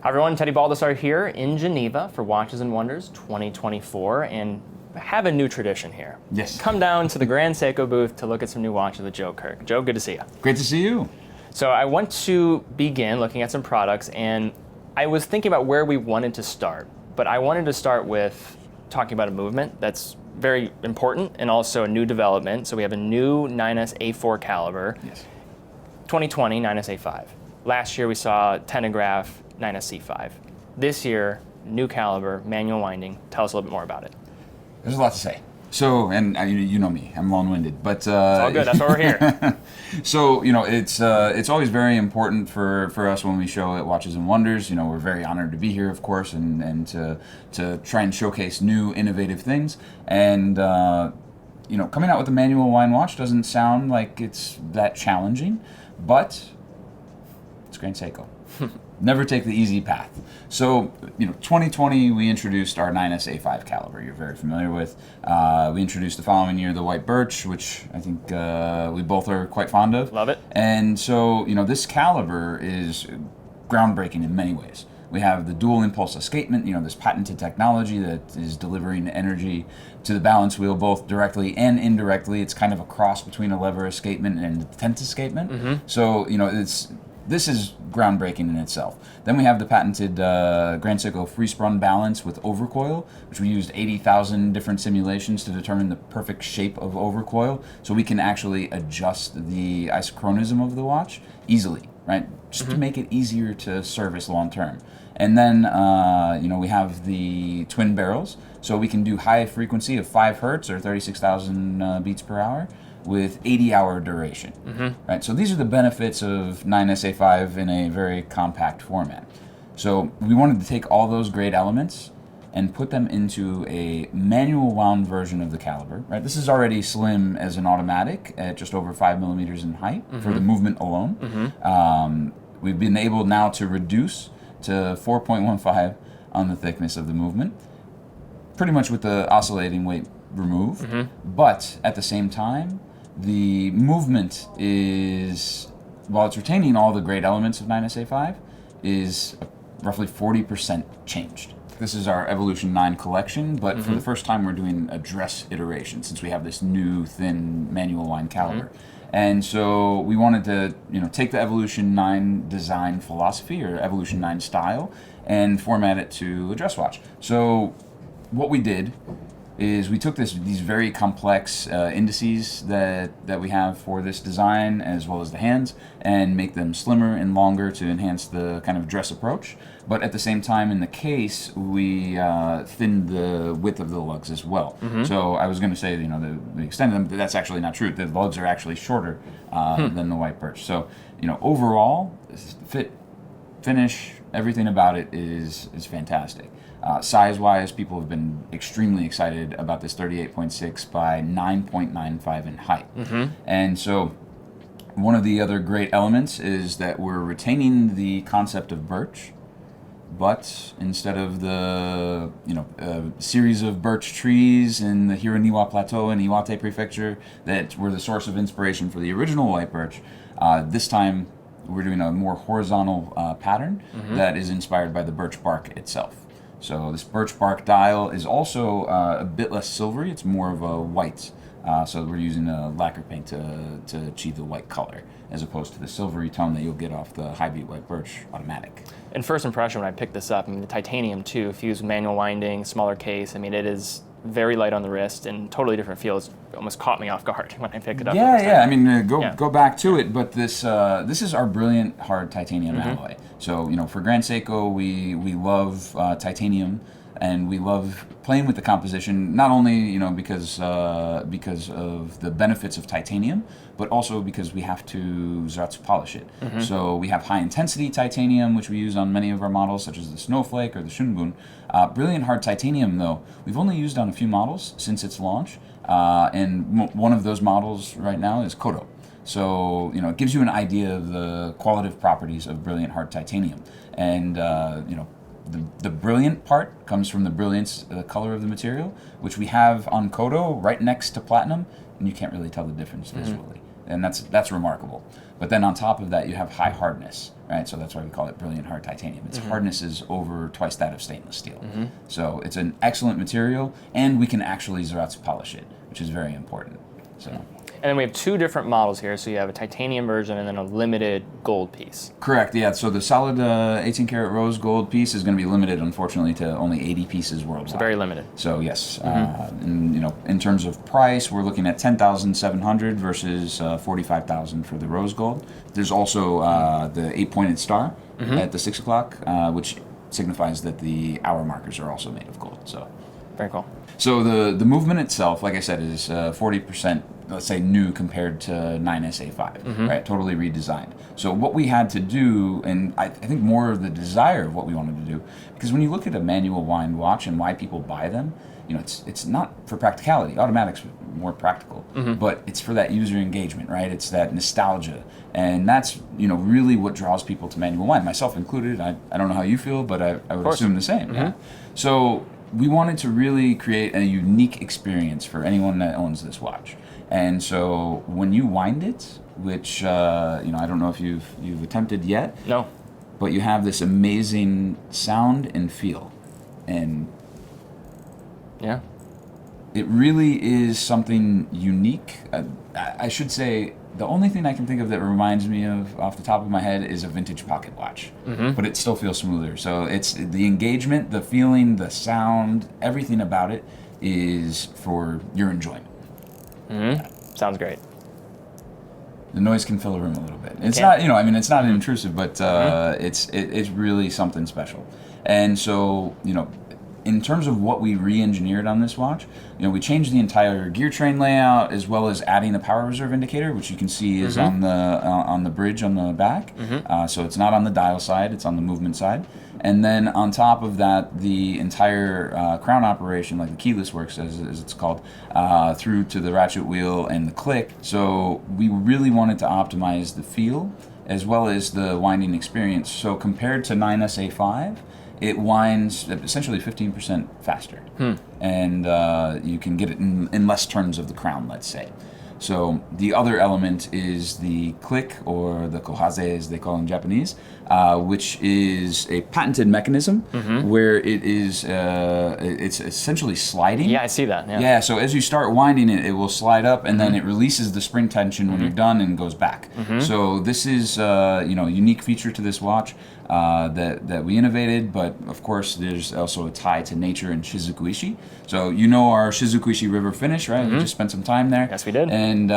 Hi everyone, Teddy Baldassarre here in Geneva for Watches and Wonders 2024, and have a new tradition here. Yes. Come down to the Grand Seiko booth to look at some new watches with Joe Kirk. Joe, good to see you. Great to see you. So I want to begin looking at some products, and I was thinking about where we wanted to start, but I wanted to start with talking about a movement that's very important and also a new development. So we have a new 9S A4 caliber, Yes. 2020 9S A5. Last year we saw Chronograph 9S C5. This year, new caliber, manual winding. Tell us a little bit more about it. There's a lot to say. So, and you know me, I'm long-winded, but It's all good. That's why we're here. So, it's always very important for us when we show at Watches and Wonders. We're very honored to be here, of course, and to try and showcase new, innovative things. And coming out with a manual wind watch doesn't sound like it's that challenging, but it's Grand Seiko. Never take the easy path. So, 2020 we introduced our 9S A5 caliber. You're very familiar with. We introduced the following year the white birch, which I think we both are quite fond of. Love it. And so, this caliber is groundbreaking in many ways. We have the dual impulse escapement, this patented technology that is delivering energy to the balance wheel both directly and indirectly. It's kind of a cross between a lever escapement and a tent escapement. Mm-hmm. So, this is groundbreaking in itself. Then we have the patented Grand Seiko free-spun balance with overcoil, which we used 80,000 different simulations to determine the perfect shape of overcoil, so we can actually adjust the isochronism of the watch easily, right? Just to make it easier to service long-term. And then, we have the twin barrels, so we can do high frequency of 5 hertz or 36,000 beats per hour with 80-hour duration. Right? So these are the benefits of 9S A5 in a very compact format. So we wanted to take all those great elements and put them into a manual wound version of the caliber. Right? This is already slim as an automatic at just over 5 millimeters in height for the movement alone. We've been able now to reduce to 4.15 on the thickness of the movement, pretty much with the oscillating weight removed, but at the same time, the movement is, while it's retaining all the great elements of 9S A5, is roughly 40% changed. This is our Evolution 9 collection, but for the first time we're doing a dress iteration since we have this new thin manual wind caliber. And so we wanted to, take the Evolution 9 design philosophy or Evolution 9 style and format it to a dress watch. So what we did is we took these very complex indices that we have for this design, as well as the hands, and make them slimmer and longer to enhance the kind of dress approach. But at the same time, in the case, we thinned the width of the lugs as well. So I was going to say, we extended them, but that's actually not true. The lugs are actually shorter than the white birch. So, overall, fit, finish, everything about it is fantastic. Size-wise, people have been extremely excited about this 38.6 by 9.95 in height. And so one of the other great elements is that we're retaining the concept of birch, but instead of the series of birch trees in the Hironiwa Plateau in Iwate Prefecture that were the source of inspiration for the original white birch, this time we're doing a more horizontal pattern that is inspired by the birch bark itself. So this birch bark dial is also a bit less silvery. It's more of a white. So we're using a lacquer paint to achieve the white color, as opposed to the silvery tone that you'll get off the high beat white birch automatic. And first impression when I picked this up, the titanium too, fused with manual winding, smaller case. It is very light on the wrist and totally different feel. It almost caught me off guard when I picked it up. Go back to it. But this is our brilliant hard titanium alloy. So for Grand Seiko, we love titanium, and we love playing with the composition. Not only because of the benefits of titanium, but also because we have to Zatsu polish it. So we have high intensity titanium, which we use on many of our models, such as the Snowflake or the Shunbun. Brilliant hard titanium, though, we've only used on a few models since its launch, and one of those models right now is Kodo. So, it gives you an idea of the qualitative properties of brilliant hard titanium. And, the brilliant part comes from the brilliance, the color of the material, which we have on Kodo right next to platinum, and you can't really tell the difference visually. and that's remarkable. But then on top of that, you have high hardness, right? So that's why we call it brilliant hard titanium. Its hardness is over twice that of stainless steel. So it's an excellent material, and we can actually Zeratz polish it, which is very important. So. And then we have two different models here. So you have a titanium version and then a limited gold piece. Correct, yeah. So the solid 18 karat rose gold piece is going to be limited, unfortunately, to only 80 pieces worldwide. So very limited. So yes, and, in terms of price, we're looking at 10,700 versus 45,000 for the rose gold. There's also the 8-pointed star at the 6 o'clock, which signifies that the hour markers are also made of gold. So very cool. So the movement itself, like I said, is 40%, let's say, new compared to 9SA5, right? Totally redesigned. So what we had to do, and I think more of the desire of what we wanted to do, because when you look at a manual wind watch and why people buy them, it's not for practicality. Automatic's more practical, but it's for that user engagement, right? It's that nostalgia, and that's really what draws people to manual wind, myself included. I don't know how you feel, but I would assume the same. Yeah. So we wanted to really create a unique experience for anyone that owns this watch. And so when you wind it, which I don't know if you've attempted yet. No. But you have this amazing sound and feel, and yeah, it really is something unique. I should say the only thing I can think of that reminds me of off the top of my head is a vintage pocket watch, but it still feels smoother. So it's the engagement, the feeling, the sound, everything about it is for your enjoyment. Sounds great. The noise can fill a room a little bit. It's not, it's not intrusive, but it's really something special. And so, in terms of what we re-engineered on this watch, we changed the entire gear train layout as well as adding a power reserve indicator, which you can see is on the bridge on the back. So it's not on the dial side; it's on the movement side. And then on top of that, the entire crown operation, like the keyless works as it's called, through to the ratchet wheel and the click. So we really wanted to optimize the feel as well as the winding experience. So compared to 9SA5, it winds essentially 15% faster. And you can get it in less turns of the crown, let's say. So the other element is the click, or the kohaze as they call it in Japanese, which is a patented mechanism where it's essentially sliding. Yeah, I see that. Yeah, so as you start winding it, it will slide up, and then it releases the spring tension when you're done and goes back. So this is a unique feature to this watch that we innovated, but of course there's also a tie to nature and Shizukuishi. So our Shizukuishi River finish, right? We just spent some time there. Yes, we did. And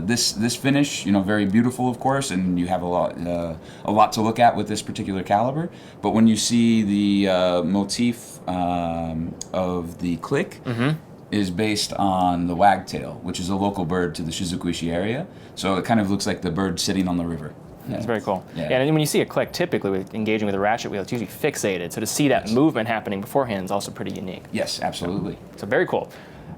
this finish, very beautiful, of course, and you have a lot to look at with this particular caliber. But when you see the motif of the click is based on the wagtail, which is a local bird to the Shizukuishi area. So it kind of looks like the bird sitting on the river. Yeah. It's very cool. Yeah, and when you see a click, typically with engaging with a ratchet wheel, it's usually fixated. So to see that movement happening beforehand is also pretty unique. Yes, absolutely. So very cool.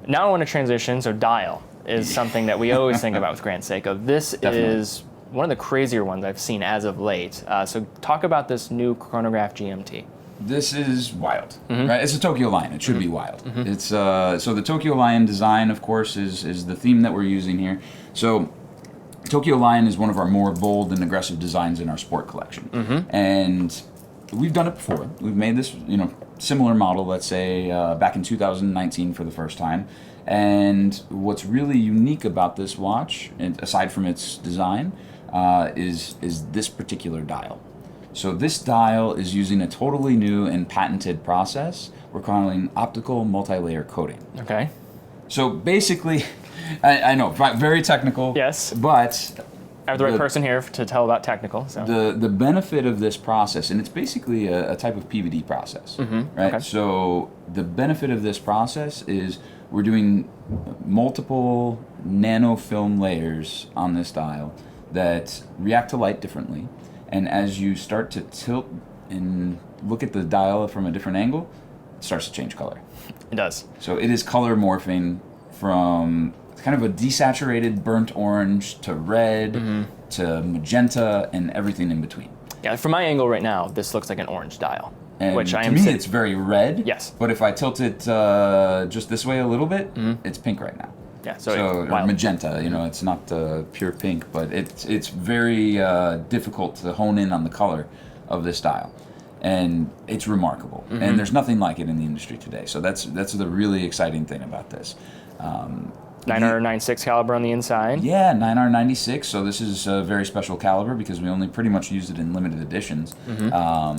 Now I want to transition. So dial is something that we always think about with Grand Seiko. This is one of the crazier ones I've seen as of late. So talk about this new Chronograph GMT. This is wild, right? It's a Tokyo Lion. It should be wild. It's so the Tokyo Lion design, of course, is the theme that we're using here. So Tokyo Lion is one of our more bold and aggressive designs in our sport collection, and we've done it before. We've made this, similar model, let's say, back in 2019 for the first time. And what's really unique about this watch, and aside from its design, is this particular dial. So this dial is using a totally new and patented process we're calling optical multi-layer coating. Okay. So basically, I know, very technical. Yes. But I have the right person here to tell about technical. So the benefit of this process, and it's basically a type of PVD process, right? Okay. So the benefit of this process is we're doing multiple nanofilm layers on this dial that react to light differently. And as you start to tilt and look at the dial from a different angle, it starts to change color. It does. So it is color morphing from kind of a desaturated burnt orange to red to magenta and everything in between. Yeah, from my angle right now, this looks like an orange dial. And which to me, it's very red. Yes. But if I tilt it just this way a little bit, it's pink right now. Yeah, or wild. magenta. You know, it's not pure pink, but it's very difficult to hone in on the color of this dial, and it's remarkable. And there's nothing like it in the industry today. So that's the really exciting thing about this. 9R96 caliber on the inside. Yeah, 9R96. So this is a very special caliber because we only pretty much used it in limited editions.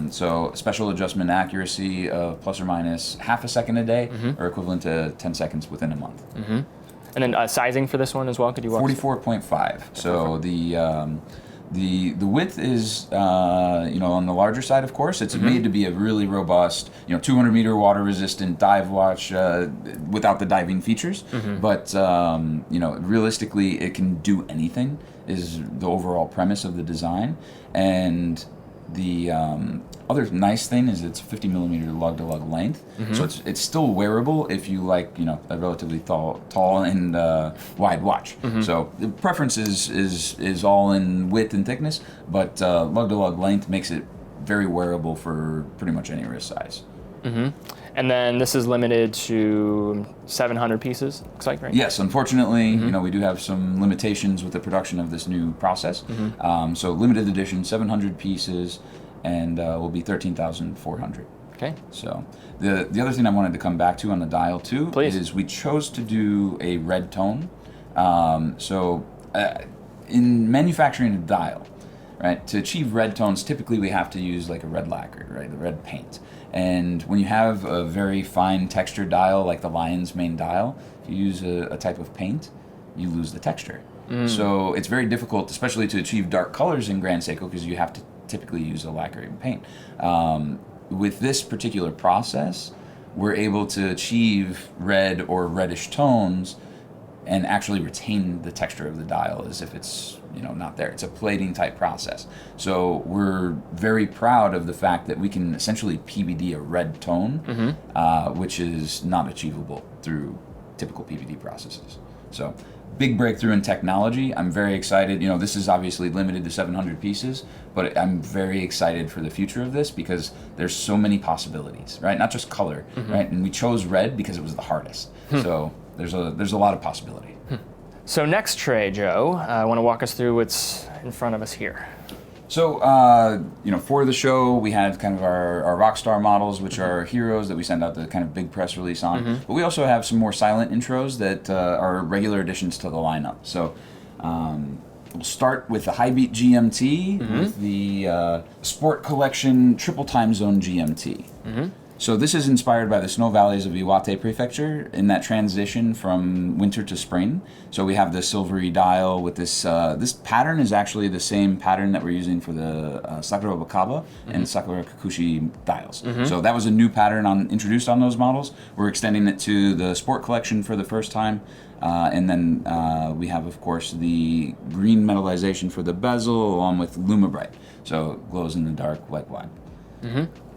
So special adjustment accuracy of plus or minus half a second a day, or equivalent to 10 seconds within a month. And then sizing for this one as well. Could you walk? 44.5. So the width is on the larger side, of course. It's made to be a really robust 200 meter water resistant dive watch without the diving features. But realistically, it can do anything is the overall premise of the design. And the other nice thing is it's 50 millimeter lug to lug length, so it's still wearable if you like a relatively tall and wide watch. So the preference is all in width and thickness, but lug to lug length makes it very wearable for pretty much any wrist size. And then this is limited to 700 pieces, looks like, right? Yes, unfortunately, we do have some limitations with the production of this new process. So limited edition, 700 pieces, and will be 13,400. Okay. So the other thing I wanted to come back to on the dial too is we chose to do a red tone. In manufacturing a dial, right, to achieve red tones, typically we have to use like a red lacquer, right, a red paint. And when you have a very fine textured dial like the Lion's Mane dial, if you use a type of paint, you lose the texture. So it's very difficult, especially to achieve dark colors in Grand Seiko, because you have to typically use a lacquering paint. With this particular process, we're able to achieve red or reddish tones and actually retain the texture of the dial as if it's not there. It's a plating type process. So we're very proud of the fact that we can essentially PVD a red tone, which is not achievable through typical PVD processes. So big breakthrough in technology. I'm very excited. This is obviously limited to 700 pieces, but I'm very excited for the future of this because there's so many possibilities, right? Not just color, right? And we chose red because it was the hardest. So there's a lot of possibility. So next tray, Joe, I want to walk us through what's in front of us here. So, for the show, we had kind of our Rockstar models, which are heroes that we send out the kind of big press release on. But we also have some more silent intros that are regular additions to the lineup. So, we'll start with the High Beat GMT, with the Sport Collection Triple Time Zone GMT. So this is inspired by the snow valleys of Iwate Prefecture in that transition from winter to spring. So we have the silvery dial with this. This pattern is actually the same pattern that we're using for the Sakura Wakaba and Sakura Kakushi dials. So that was a new pattern introduced on those models. We're extending it to the Sport Collection for the first time. And then we have, of course, the green metallization for the bezel along with Lumabrite. So it glows in the dark like wine.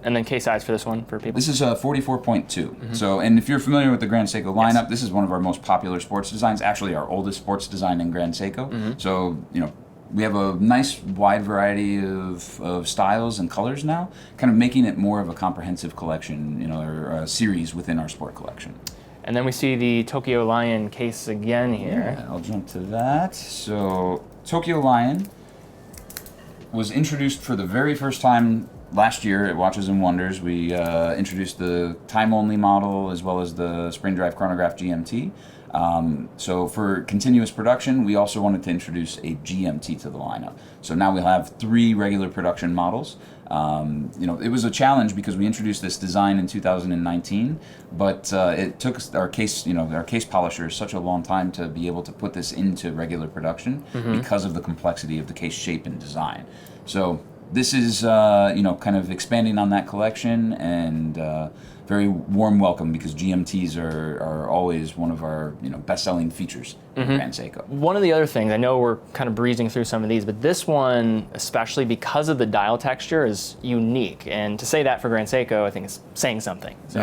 And then case size for this one for people? This is a 44.2. So, and if you're familiar with the Grand Seiko lineup, this is one of our most popular sports designs, actually our oldest sports design in Grand Seiko. So, we have a nice wide variety of styles and colors now, kind of making it more of a comprehensive collection, or a series within our sport collection. And then we see the Tokyo Lion case again here. Yeah, I'll jump to that. So, Tokyo Lion was introduced for the very first time last year at Watches and Wonders. We introduced the time-only model as well as the spring drive chronograph GMT. So for continuous production, we also wanted to introduce a GMT to the lineup. So now we'll have 3 regular production models. It was a challenge because we introduced this design in 2019, but it took our case polishers such a long time to be able to put this into regular production because of the complexity of the case shape and design. So this is, kind of expanding on that collection and very warm welcome because GMTs are always one of our, best-selling features in Grand Seiko. One of the other things, I know we're kind of breezing through some of these, but this one, especially because of the dial texture, is unique. And to say that for Grand Seiko, I think is saying something. So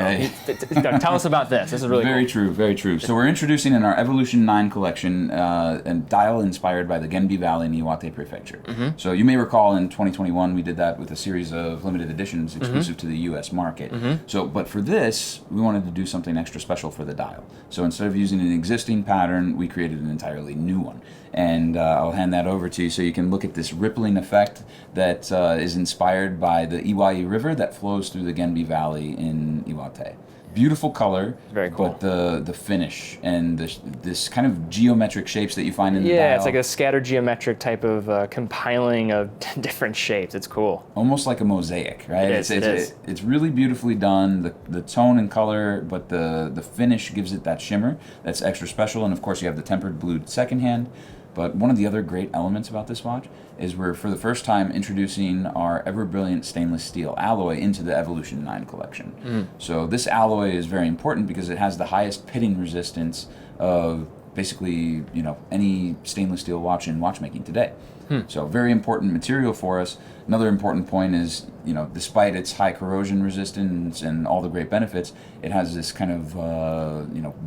tell us about this. This is really very cool. true, very true. So we're introducing in our Evolution 9 collection a dial inspired by the Genbi Valley in Iwate Prefecture. So you may recall in 2021 we did that with a series of limited editions exclusive to the U.S. market. So, but for this, we wanted to do something extra special for the dial. So instead of using an existing pattern, we created an entirely new one. And I'll hand that over to you so you can look at this rippling effect that is inspired by the Iwai River that flows through the Genbi Valley in Iwate. Beautiful color, Very cool. But the finish and this kind of geometric shapes that you find in the dial. Yeah, it's like a scattered geometric type of compiling of different shapes. It's cool. Almost like a mosaic, right? It is. It's really beautifully done. The tone and color, but the finish gives it that shimmer that's extra special. And of course, you have the tempered blue second hand. But one of the other great elements about this watch is we're, for the first time, introducing our ever brilliant stainless steel alloy into the Evolution 9 collection. So this alloy is very important because it has the highest pitting resistance of basically, any stainless steel watch in watchmaking today. So very important material for us. Another important point is, despite its high corrosion resistance and all the great benefits, it has this kind of,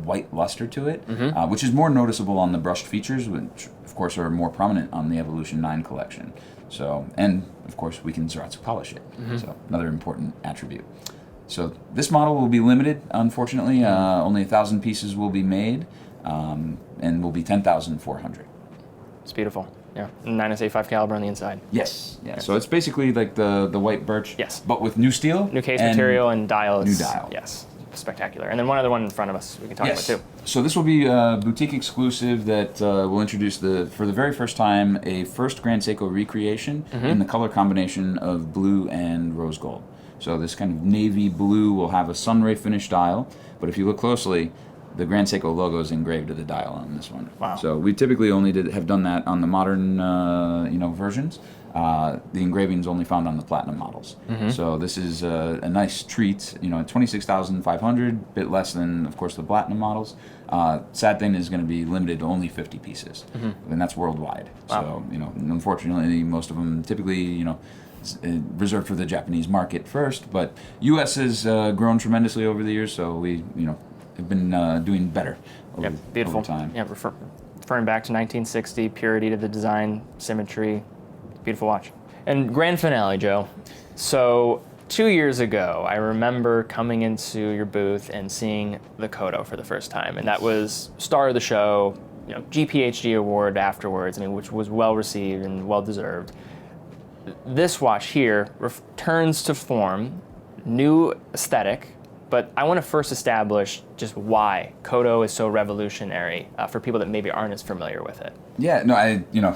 white luster to it, which is more noticeable on the brushed features, which of course are more prominent on the Evolution 9 collection. So, and of course we can Zaratsu polish it. So another important attribute. So this model will be limited, unfortunately. Only 1,000 pieces will be made, and will be 10,400. It's beautiful. Yeah, 9S85 caliber on the inside. Yes. Yeah. So it's basically like the white birch. Yes. But with new steel. New case material and dial. New dial. Yes. Spectacular. And then one other one in front of us we can talk about too. So this will be a boutique exclusive that will introduce for the very first time a first Grand Seiko recreation in the color combination of blue and rose gold. So this kind of navy blue will have a sunray finish dial, but if you look closely, the Grand Seiko logo is engraved to the dial on this one. Wow. So we typically only have done that on the modern versions. The engraving is only found on the platinum models. So this is a nice treat. 26,500, bit less than, of course, the platinum models. Sad thing is going to be limited to only 50 pieces, and that's worldwide. Wow. So unfortunately, most of them typically reserved for the Japanese market first. But U.S. has grown tremendously over the years, so we have been doing better over time. Yeah, referring back to 1960, purity to the design, symmetry. Beautiful watch. And grand finale, Joe. So 2 years ago, I remember coming into your booth and seeing the Kodo for the first time, and that was star of the show, GPHG award afterwards, which was well received and well deserved. This watch here returns to form, new aesthetic, but I want to first establish just why Kodo is so revolutionary for people that maybe aren't as familiar with it. Yeah, no,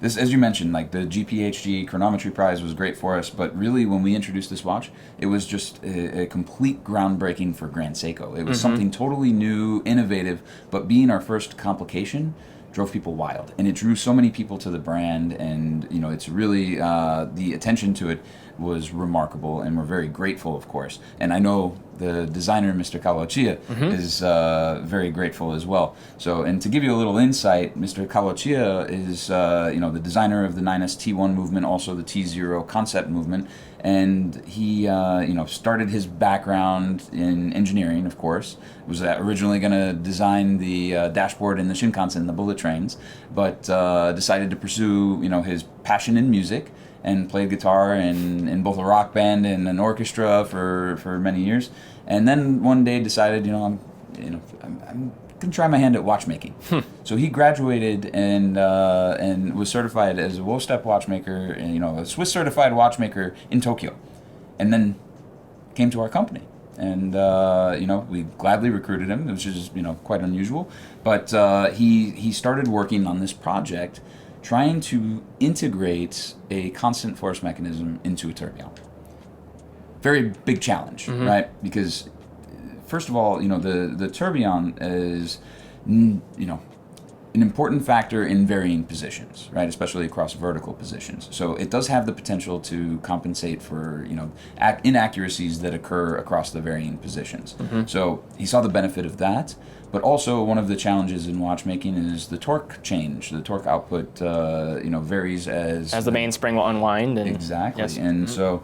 this, as you mentioned, like the GPHG Chronometry Prize was great for us, but really when we introduced this watch, it was just a complete groundbreaking for Grand Seiko. It was something totally new, innovative, but being our first complication drove people wild, and it drew so many people to the brand, and it's really the attention to it was remarkable, and we're very grateful, of course. And I know the designer, Mr. Kawachiya, is very grateful as well. So, and to give you a little insight, Mr. Kawachiya is the designer of the 9S T1 movement, also the T0 concept movement, and he started his background in engineering, of course. Was originally going to design the dashboard in the Shinkansen, the bullet trains, but decided to pursue his passion in music, and played guitar in both a rock band and an orchestra for many years. And then one day decided, I'm gonna try my hand at watchmaking. So he graduated and was certified as a Wo-Step watchmaker, and a Swiss certified watchmaker in Tokyo, and then came to our company. And we gladly recruited him, which is quite unusual. But he started working on this project, trying to integrate a constant force mechanism into a tourbillon. Very big challenge, right? Because first of all, the tourbillon is an important factor in varying positions, right? Especially across vertical positions. So it does have the potential to compensate for inaccuracies that occur across the varying positions. So he saw the benefit of that. But also one of the challenges in watchmaking is the torque change. The torque output, varies as the mainspring will unwind. And exactly. Yes. And so,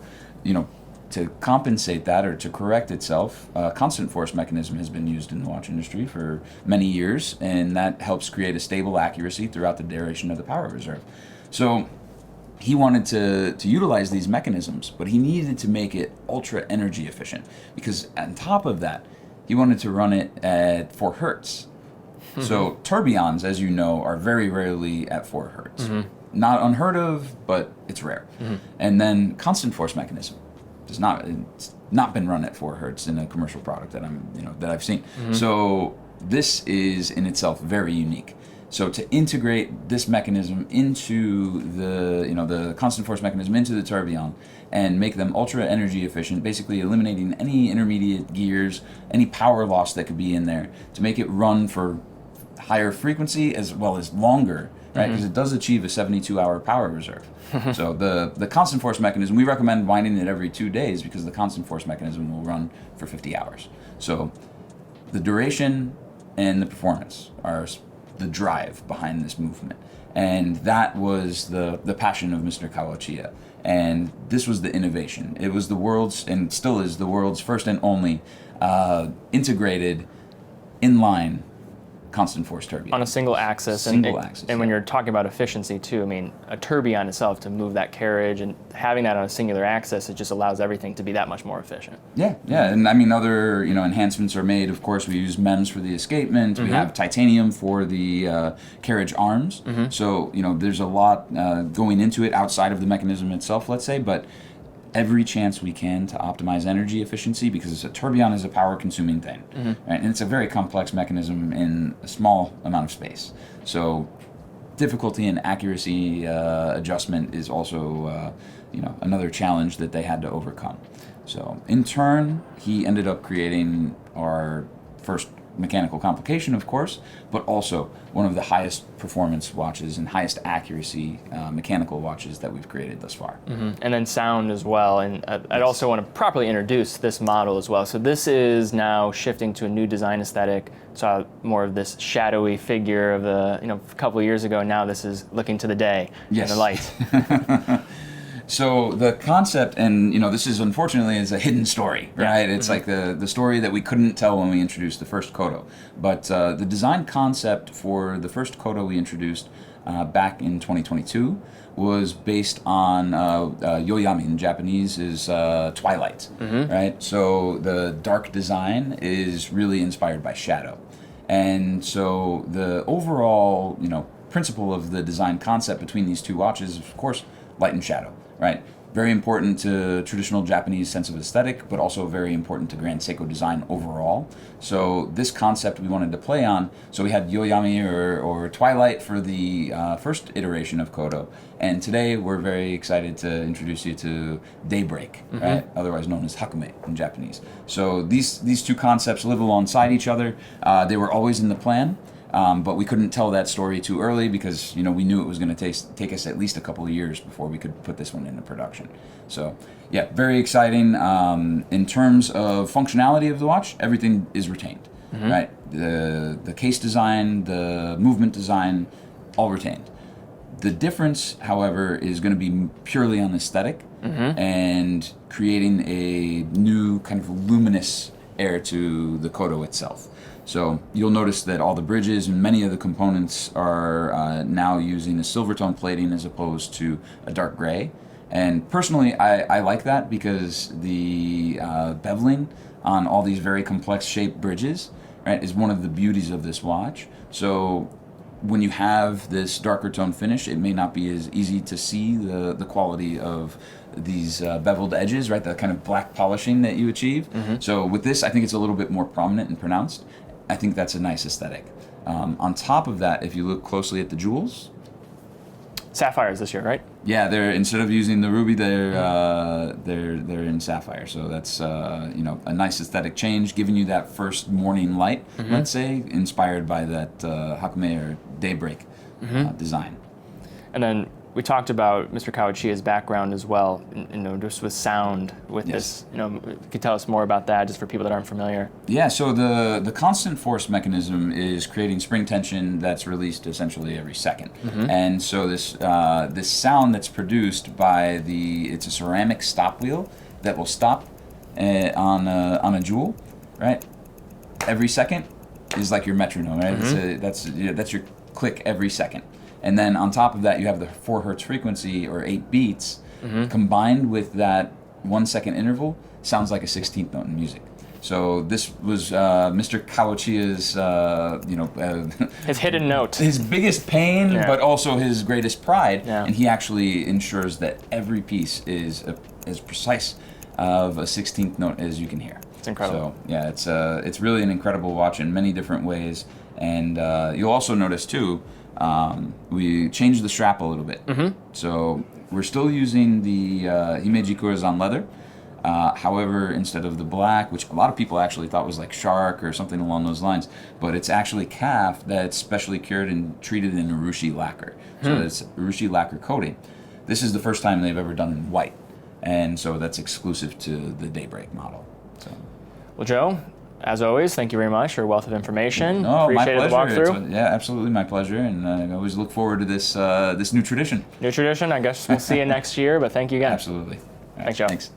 to compensate that or to correct itself, a constant force mechanism has been used in the watch industry for many years, and that helps create a stable accuracy throughout the duration of the power reserve. So he wanted to utilize these mechanisms, but he needed to make it ultra energy efficient, because on top of that, he wanted to run it at 4 hertz. So tourbillons, as you know, are very rarely at 4 hertz. Not unheard of, but it's rare. And then constant force mechanism it's not been run at 4 hertz in a commercial product that I've seen. So this is in itself very unique. So to integrate this mechanism into the constant force mechanism into the tourbillon and make them ultra energy efficient, basically eliminating any intermediate gears, any power loss that could be in there, to make it run for higher frequency as well as longer, right? Because it does achieve a 72-hour power reserve. So the constant force mechanism, we recommend winding it every 2 days, because the constant force mechanism will run for 50 hours. So the duration and the performance are the drive behind this movement. And that was the passion of Mr. Kawachiya. And this was the innovation. It was the world's, and still is the world's, first and only integrated inline constant force tourbillon. On a single axis. And when you're talking about efficiency too, I mean, a tourbillon itself, to move that carriage and having that on a singular axis, it just allows everything to be that much more efficient. Yeah. And I mean, other enhancements are made. Of course, we use MEMS for the escapement. We have titanium for the carriage arms. So, there's a lot going into it outside of the mechanism itself, let's say, but every chance we can to optimize energy efficiency, because a tourbillon is a power-consuming thing, right? And it's a very complex mechanism in a small amount of space. So difficulty and accuracy adjustment is also, another challenge that they had to overcome. So in turn, he ended up creating our first mechanical complication, of course, but also one of the highest performance watches and highest accuracy mechanical watches that we've created thus far. And then sound as well. And I'd also want to properly introduce this model as well. So this is now shifting to a new design aesthetic. Saw more of this shadowy figure of a couple of years ago. Now this is looking to the day and the light. So the concept, and this is unfortunately is a hidden story, right? It's like the story that we couldn't tell when we introduced the first Kodo. But the design concept for the first Kodo we introduced back in 2022 was based on yoyami. In Japanese is twilight, right? So the dark design is really inspired by shadow. And so the overall, principle of the design concept between these two watches is, of course, light and shadow. Right, very important to traditional Japanese sense of aesthetic, but also very important to Grand Seiko design overall. So this concept we wanted to play on. So we had yoyami or twilight for the first iteration of Kodo, and today we're very excited to introduce you to Daybreak, right? Otherwise known as hakume in Japanese. So these two concepts live alongside each other. They were always in the plan. But we couldn't tell that story too early, because we knew it was going to take us at least a couple of years before we could put this one into production. So yeah, very exciting. In terms of functionality of the watch, everything is retained, right? The case design, the movement design, all retained. The difference, however, is going to be purely on aesthetic and creating a new kind of luminous air to the Kodo itself. So you'll notice that all the bridges and many of the components are now using a silver tone plating as opposed to a dark gray. And personally, I like that, because the beveling on all these very complex shaped bridges, right, is one of the beauties of this watch. So when you have this darker tone finish, it may not be as easy to see the quality of these beveled edges, right, the kind of black polishing that you achieve. So with this, I think it's a little bit more prominent and pronounced. I think that's a nice aesthetic. On top of that, if you look closely at the jewels, sapphires this year, right? Yeah, they're, instead of using the ruby, they're in sapphire. So that's a nice aesthetic change, giving you that first morning light, let's say, inspired by that hakume or daybreak design. And then we talked about Mr. Kawachiya's background as well, just with sound with this. Could you tell us more about that, just for people that aren't familiar? Yeah, so the constant force mechanism is creating spring tension that's released essentially every second. And so this sound that's produced by it's a ceramic stop wheel that will stop on a jewel, right? Every second is like your metronome, right? That's your click every second. And then on top of that, you have the 4 hertz frequency, or 8 beats, combined with that 1 second interval, sounds like a 16th note in music. So this was Mr. Kawachia's, his hidden note, his biggest pain, Yeah. but also his greatest pride. Yeah. And he actually ensures that every piece is as precise of a 16th note as you can hear. It's incredible. So yeah, it's really an incredible watch in many different ways. And you'll also notice too, we changed the strap a little bit. So we're still using the Himeji Kurazan leather. However, instead of the black, which a lot of people actually thought was like shark or something along those lines, but it's actually calf that's specially cured and treated in urushi lacquer. So it's urushi lacquer coating. This is the first time they've ever done in white, and so that's exclusive to the Daybreak model. So. Well, Joe, as always, thank you very much for a wealth of information. No, my Appreciate pleasure. the walkthrough. Yeah, absolutely my pleasure, and I always look forward to this this new tradition. New tradition. I guess we'll see you next year, but thank you again. Absolutely. All right, Thanks, Joe. Thanks.